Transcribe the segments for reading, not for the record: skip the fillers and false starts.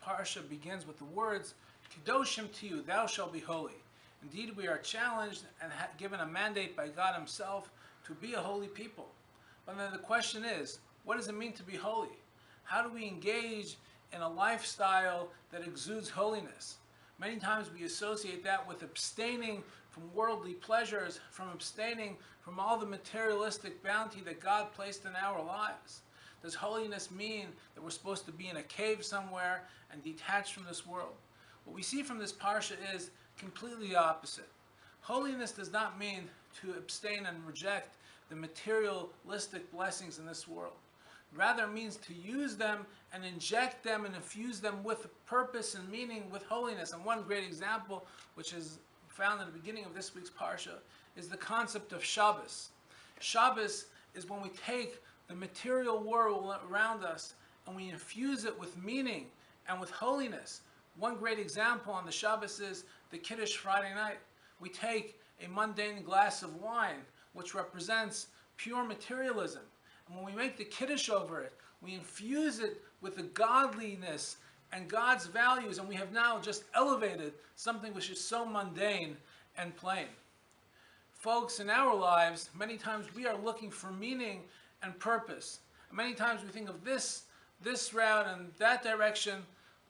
Parsha begins with the words, Kedoshim to you, thou shalt be holy. Indeed, we are challenged and given a mandate by God Himself to be a holy people. But then the question is, what does it mean to be holy? How do we engage in a lifestyle that exudes holiness? Many times we associate that with abstaining from worldly pleasures, from abstaining from all the materialistic bounty that God placed in our lives. Does holiness mean that we're supposed to be in a cave somewhere and detached from this world? What we see from this parsha is completely the opposite. Holiness does not mean to abstain and reject the materialistic blessings in this world. Rather, it means to use them and inject them and infuse them with purpose and meaning, with holiness. And one great example, which is found in the beginning of this week's parsha, is the concept of Shabbos. Shabbos is when we take the material world around us and we infuse it with meaning and with holiness. One great example on the Shabbos is the Kiddush Friday night. We take a mundane glass of wine, which represents pure materialism, and when we make the Kiddush over it, we infuse it with the godliness and God's values, and we have now just elevated something which is so mundane and plain. Folks, in our lives, many times we are looking for meaning and purpose. And many times we think of this route and that direction.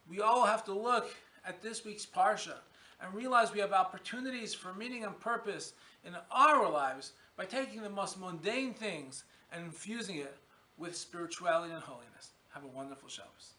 We all have to look at this week's parsha and realize we have opportunities for meaning and purpose in our lives by taking the most mundane things and infusing it with spirituality and holiness. Have a wonderful Shabbos.